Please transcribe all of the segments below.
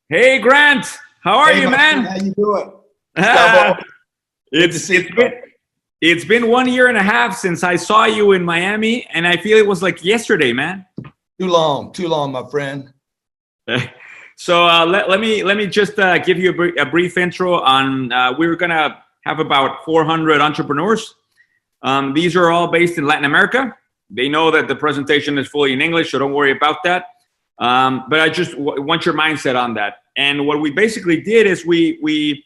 Hey Grant, how are Hey, you, my friend, man? how you doing? Gustavo, good to it's see it's you, been bro. it's been 1 year and a half since I saw you in Miami, and I feel it was like yesterday, man. Too long, my friend. So let me just give you a brief intro on. We're gonna have about 400 entrepreneurs. These are all based in Latin America. They know that the presentation is fully in English, so don't worry about that. But I just want your mindset on that. And what we basically did is we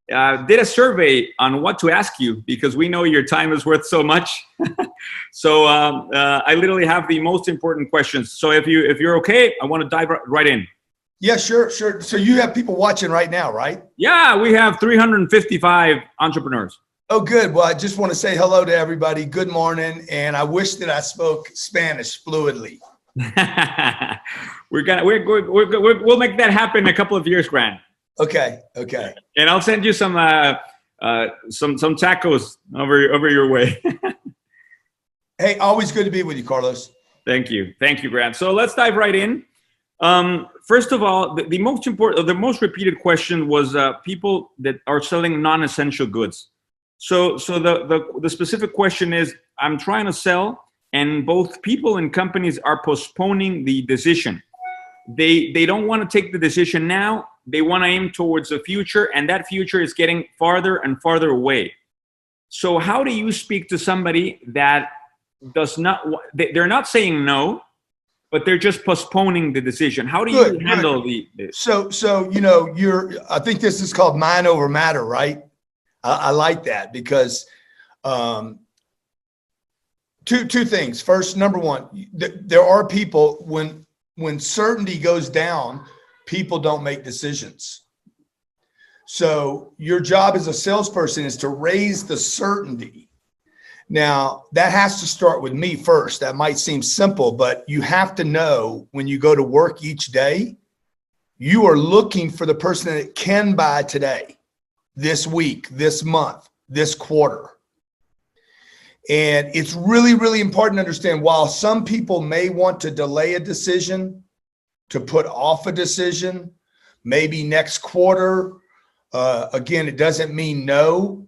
did a survey on what to ask you because we know your time is worth so much. So I literally have the most important questions. So if you're okay, I want to dive right in. Yeah, sure, sure. So you have people watching right now, right? Yeah, we have 355 entrepreneurs. Oh, good. Well, I just want to say hello to everybody. Good morning. And I wish that I spoke Spanish fluidly. We'll make that happen in a couple of years, Grant. Okay, okay. And I'll send you some tacos over your way. Hey, always good to be with you, Carlos. Thank you, Grant. So let's dive right in. First of all, the most important, the most repeated question was people that are selling non-essential goods. So the specific question is, I'm trying to sell, and both people and companies are postponing the decision. They don't want to take the decision now. They want to aim towards the future, and that future is getting farther and farther away. So how do you speak to somebody that does not? They're not saying no, but they're just postponing the decision. How do you handle the? So I think this is called mind over matter, right? I like that because two things. First, number one, there are people when certainty goes down, people don't make decisions. So your job as a salesperson is to raise the certainty. Now, that has to start with me first. That might seem simple, but you have to know when you go to work each day, you are looking for the person that can buy today, this week, this month, this quarter. And it's really, really important to understand, while some people may want to delay a decision, to put off a decision, maybe next quarter, again, it doesn't mean no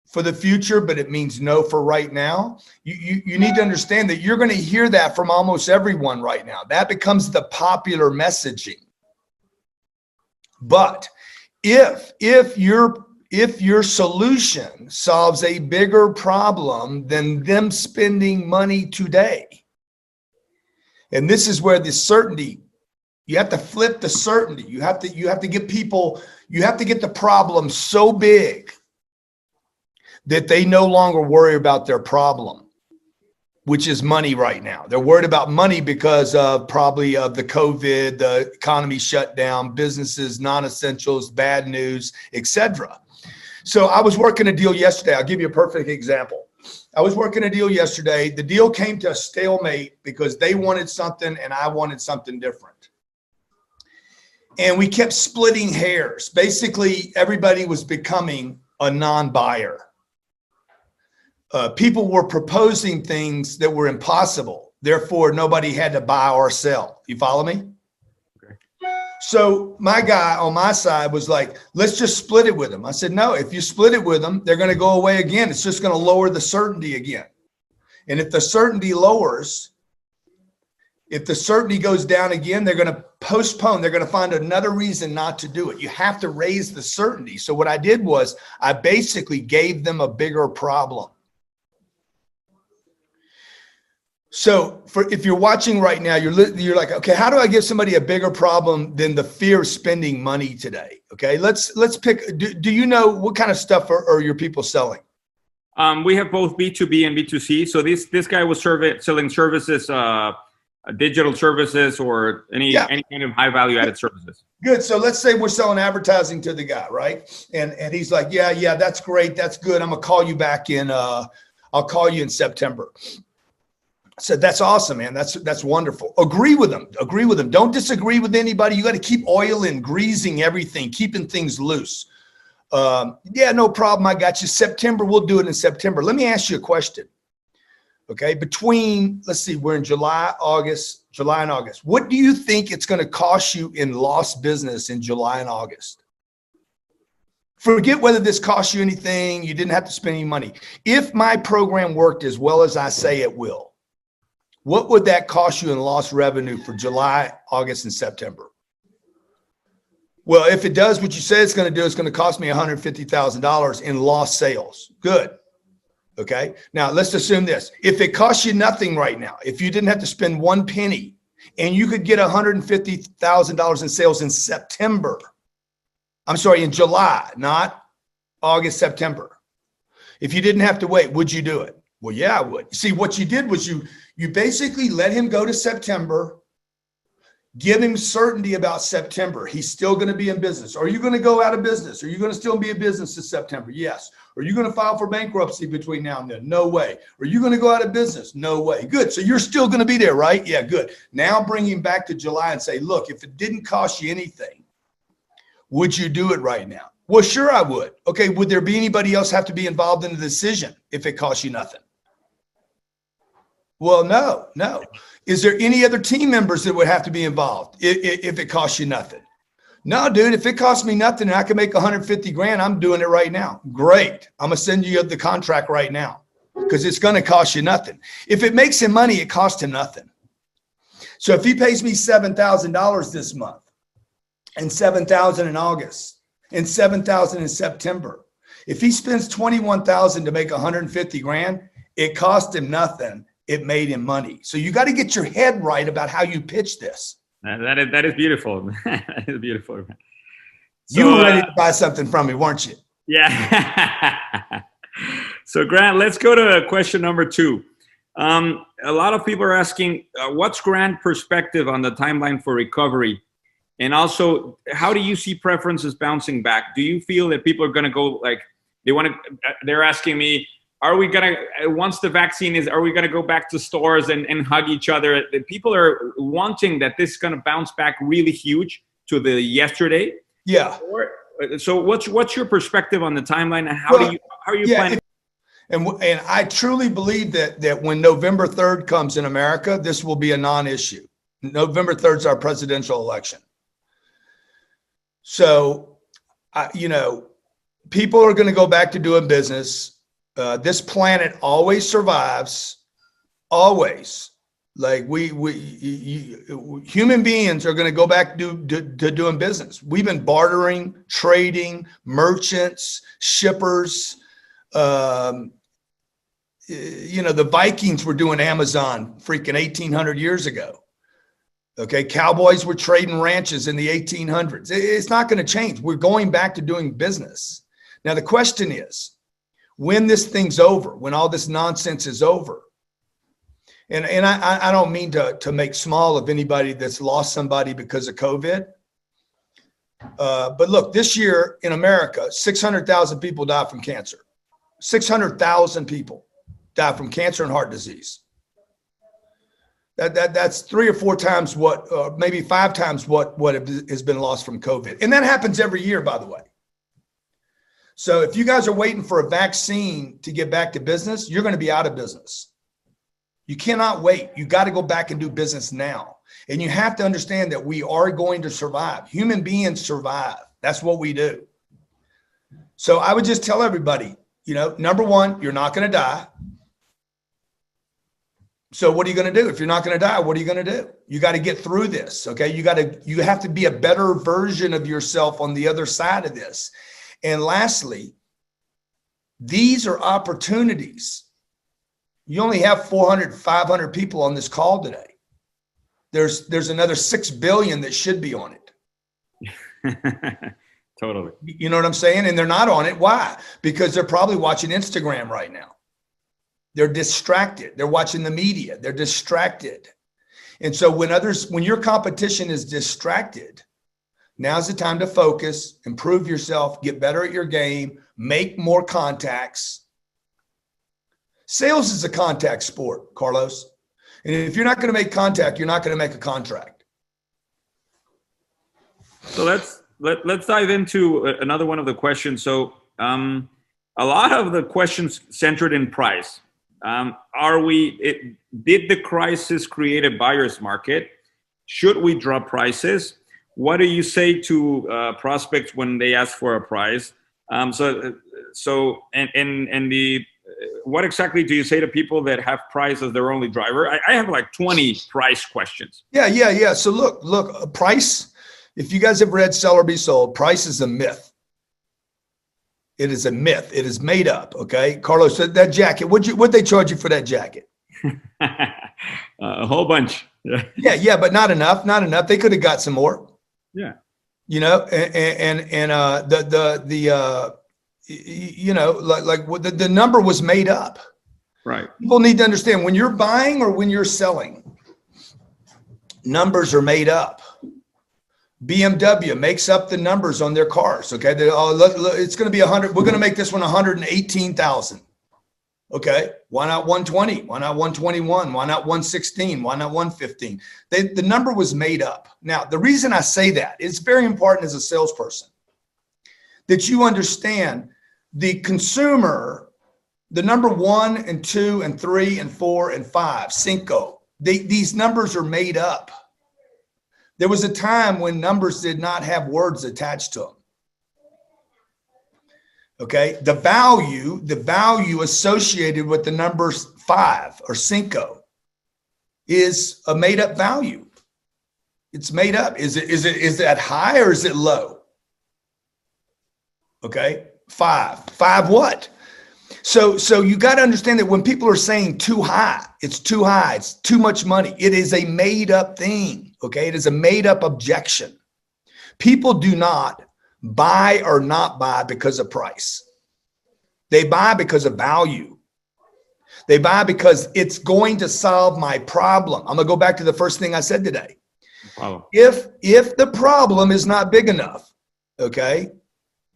for the future, but it means no for right now. You need to understand that you're going to hear that from almost everyone right now. That becomes the popular messaging. But if your solution solves a bigger problem than them spending money today, and this is where the certainty, you have to flip the certainty. You have to get people, you have to get the problem so big that they no longer worry about their problem, which is money right now. They're worried about money because of probably of the COVID, the economy shut down, businesses, non-essentials, bad news, etc. So I was working a deal yesterday. I'll give you a perfect example. I was working a deal yesterday. The deal came to a stalemate because they wanted something and I wanted something different. And we kept splitting hairs. Basically, everybody was becoming a non-buyer. People were proposing things that were impossible. Therefore, nobody had to buy or sell. You follow me? Okay. So my guy on my side was like, let's just split it with them. I said, no, if you split it with them, they're going to go away again. It's just going to lower the certainty again. And if the certainty lowers, if the certainty goes down again, they're going to postpone. They're going to find another reason not to do it. You have to raise the certainty. So what I did was I basically gave them a bigger problem. So if you're watching right now, you're like, okay, how do I give somebody a bigger problem than the fear of spending money today? Okay, let's pick. Do you know what kind of stuff are your people selling? We have both B2B and B2C. So this guy was selling services, digital services, or any kind of high value added services. Good. So let's say we're selling advertising to the guy, right? And he's like, yeah, that's great, that's good. I'm gonna call you back in. I'll call you in September. I said, that's awesome, man. That's wonderful. Agree with them. Don't disagree with anybody. You got to keep oiling, greasing everything, keeping things loose. Yeah, no problem. I got you. September, we'll do it in September. Let me ask you a question. Okay. Between, let's see, we're in July and August. What do you think it's going to cost you in lost business in July and August? Forget whether this costs you anything. You didn't have to spend any money. If my program worked as well as I say it will, what would that cost you in lost revenue for July, August, and September? Well, if it does what you say it's going to do, it's going to cost me $150,000 in lost sales. Good. Okay. Now let's assume this. If it costs you nothing right now, if you didn't have to spend one penny and you could get $150,000 in sales in September, I'm sorry, in July, not August, September. If you didn't have to wait, would you do it? Well, yeah, I would. See, what you did was you basically let him go to September, give him certainty about September. He's still going to be in business. Are you going to go out of business? Are you going to still be in business in September? Yes. Are you going to file for bankruptcy between now and then? No way. Are you going to go out of business? No way. Good. So you're still going to be there, right? Yeah, good. Now bring him back to July and say, look, if it didn't cost you anything, would you do it right now? Well, sure I would. Okay. Would there be anybody else have to be involved in the decision if it costs you nothing? Well, no. Is there any other team members that would have to be involved if it costs you nothing? No, dude, if it costs me nothing and I can make 150 grand, I'm doing it right now. Great. I'm going to send you the contract right now because it's going to cost you nothing. If it makes him money, it costs him nothing. So if he pays me $7,000 this month and $7,000 in August and $7,000 in September, if he spends $21,000 to make 150 grand, it cost him nothing. It made him money. So you got to get your head right about how you pitch this. That is beautiful. That is beautiful. So, you were ready to buy something from me, weren't you? Yeah. So Grant, let's go to question number 2. A lot of people are asking, what's Grant's perspective on the timeline for recovery? And also, how do you see preferences bouncing back? Do you feel that people are going to go like, they're asking me, are we going to, once the vaccine is, are we going to go back to stores and hug each other? People are wanting that this is going to bounce back really huge to the yesterday. Yeah. So what's your perspective on the timeline and how are you planning? And I truly believe that when November 3rd comes in America, this will be a non-issue. November 3rd is our presidential election. So, people are going to go back to doing business. This planet always survives, always. Like human beings are going to go back to doing business. We've been bartering, trading, merchants, shippers. The Vikings were doing Amazon freaking 1800 years ago. Okay. Cowboys were trading ranches in the 1800s. It's not going to change. We're going back to doing business. Now, the question is, when this thing's over, when all this nonsense is over, and I don't mean to make small of anybody that's lost somebody because of COVID. But look, this year in America, 600,000 people died from cancer. 600,000 people died from cancer and heart disease. That's 3 or 4 times what, maybe 5 times what has been lost from COVID. And that happens every year, by the way. So if you guys are waiting for a vaccine to get back to business, you're going to be out of business. You cannot wait. You got to go back and do business now. And you have to understand that we are going to survive. Human beings survive. That's what we do. So I would just tell everybody, number one, you're not going to die. So what are you going to do? If you're not going to die, what are you going to do? You got to get through this. Okay. You have to be a better version of yourself on the other side of this. And lastly, these are opportunities. You only have 400, 500 people on this call today. There's another 6 billion that should be on it. Totally. You know what I'm saying? And they're not on it. Why? Because they're probably watching Instagram right now. They're distracted. They're watching the media. They're distracted. And so when your competition is distracted, now's the time to focus, improve yourself, get better at your game, make more contacts. Sales is a contact sport, Carlos. And if you're not going to make contact, you're not going to make a contract. So let's dive into another one of the questions. So a lot of the questions centered in price. Did the crisis create a buyer's market? Should we drop prices? What do you say to prospects when they ask for a price? What exactly do you say to people that have price as their only driver? I have like 20 price questions. Yeah. So look, price, if you guys have read Sell or Be Sold, price is a myth. It is a myth. It is made up. Okay. Carlos, that jacket, what'd they charge you for that jacket? A whole bunch. Yeah, but not enough. They could have got some more. Yeah. You know, the number was made up. Right. People need to understand when you're buying or when you're selling, numbers are made up. BMW makes up the numbers on their cars. Okay. It's going to be 100. We're going to make this one 118,000. Okay. Why not 120? Why not 121? Why not 116? Why not 115? The number was made up. Now, the reason I say that, it's very important as a salesperson that you understand the consumer, the number 1 and 2 and 3 and 4 and 5, cinco, these numbers are made up. There was a time when numbers did not have words attached to them. Okay. The value associated with the numbers 5 or cinco is a made up value. It's made up. Is that high or is it low? Okay. 5 what? So you got to understand that when people are saying too high, it's too much money. It is a made up thing. Okay. It is a made up objection. People do not buy or not buy because of price. They buy because of value. They buy because it's going to solve my problem. I'm going to go back to the first thing I said today. Wow. If the problem is not big enough, okay,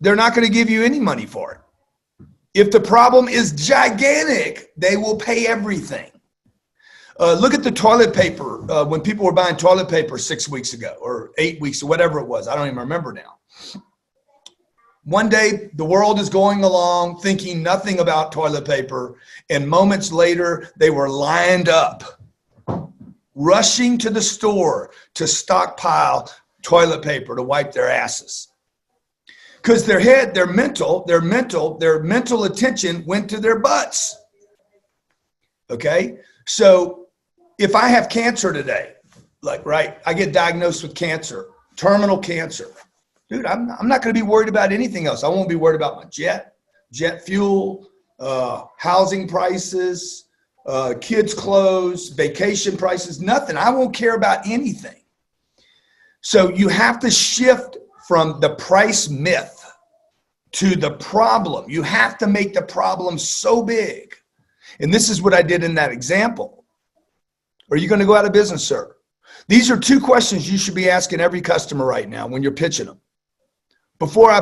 they're not going to give you any money for it. If the problem is gigantic, they will pay everything. Look at the toilet paper. When people were buying toilet paper 6 weeks ago or 8 weeks or whatever it was, I don't even remember now. One day, the world is going along thinking nothing about toilet paper, and moments later, they were lined up, rushing to the store to stockpile toilet paper to wipe their asses. Because their mental attention went to their butts. Okay? So if I have cancer today, I get diagnosed with cancer, terminal cancer. Dude, I'm not going to be worried about anything else. I won't be worried about my jet fuel, housing prices, kids' clothes, vacation prices, nothing. I won't care about anything. So you have to shift from the price myth to the problem. You have to make the problem so big. And this is what I did in that example. Are you going to go out of business, sir? These are 2 questions you should be asking every customer right now when you're pitching them. Before I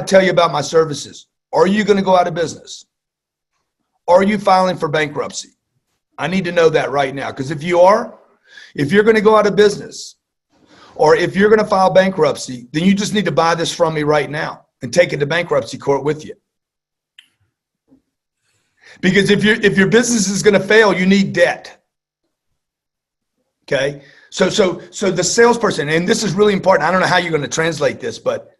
tell you about my services, are you going to go out of business? Are you filing for bankruptcy? I need to know that right now, because if you're going to go out of business, or if you're going to file bankruptcy, then you just need to buy this from me right now and take it to bankruptcy court with you. Because if your business is going to fail, you need debt. Okay. So the salesperson, and this is really important. I don't know how you're going to translate this, but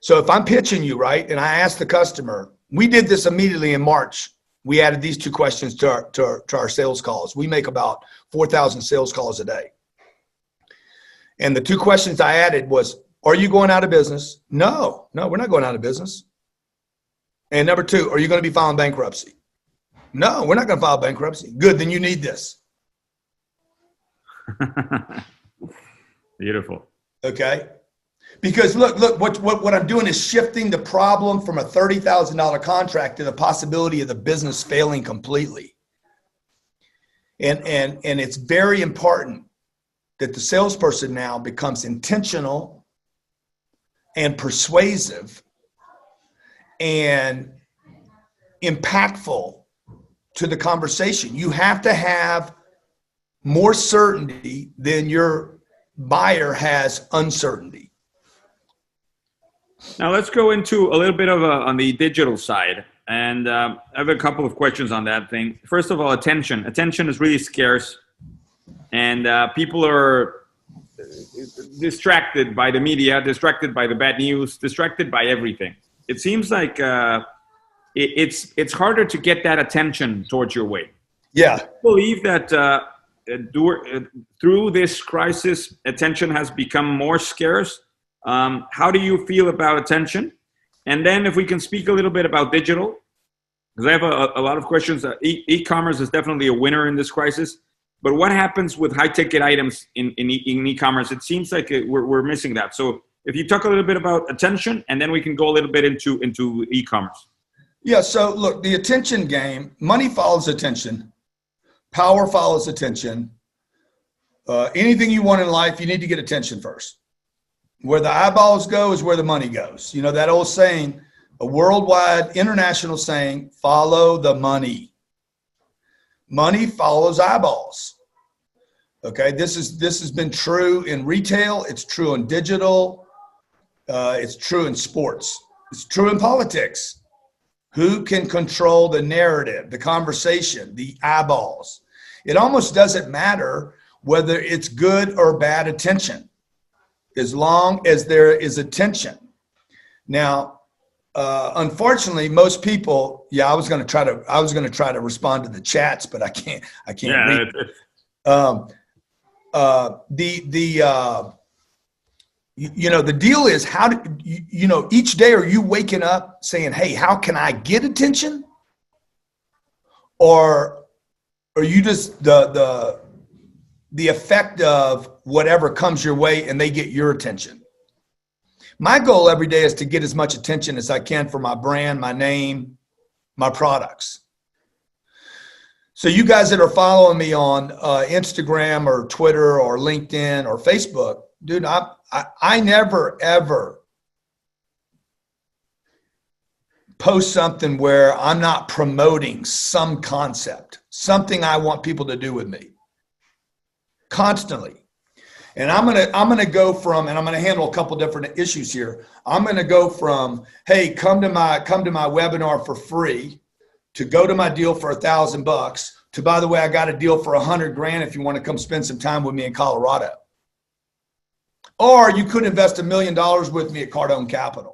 so if I'm pitching you, right, and I ask the customer, we did this immediately in March. We added these 2 questions to our sales calls. We make about 4,000 sales calls a day. And the 2 questions I added was, are you going out of business? No, we're not going out of business. And number 2, are you going to be filing bankruptcy? No, we're not going to file bankruptcy. Good, then you need this. Beautiful. Okay. Because look, what I'm doing is shifting the problem from a $30,000 contract to the possibility of the business failing completely. And it's very important that the salesperson now becomes intentional and persuasive and impactful to the conversation. You have to have more certainty than your buyer has uncertainty. Now let's go into a little bit of on the digital side. And I have a couple of questions on that thing. First of all, attention. Attention is really scarce, and people are distracted by the media, distracted by the bad news, distracted by everything. It seems like it's harder to get that attention towards your way. Yeah. I believe that through this crisis, attention has become more scarce. How do you feel about attention? And then if we can speak a little bit about digital, because I have a lot of questions. E-commerce is definitely a winner in this crisis. But what happens with high-ticket items in e-commerce? It seems like we're missing that. So if you talk a little bit about attention, and then we can go a little bit into e-commerce. Yeah, so look, the attention game, money follows attention. Power follows attention. Anything you want in life, you need to get attention first. Where the eyeballs go is where the money goes. You know, that old saying, a worldwide international saying, follow the money. Money follows eyeballs. Okay, this has been true in retail. It's true in digital. It's true in sports. It's true in politics. Who can control the narrative, the conversation, the eyeballs? It almost doesn't matter whether it's good or bad attention, as long as there is attention. Now, unfortunately, most people. Yeah, I was going to try to respond to the chats, but I can't read. The deal is, how do each day, are you waking up saying, hey, how can I get attention? Or are you just the effect of whatever comes your way and they get your attention? My goal every day is to get as much attention as I can for my brand, my name, my products. So you guys that are following me on Instagram or Twitter or LinkedIn or Facebook, dude, I never, ever post something where I'm not promoting some concept, something I want people to do with me constantly. And I'm gonna go from, and I'm gonna handle a couple different issues here. I'm gonna go from, hey, come to my webinar for free, to go to my deal for $1,000, to, by the way, I got a deal for $100,000 if you want to come spend some time with me in Colorado. Or you could invest $1 million with me at Cardone Capital.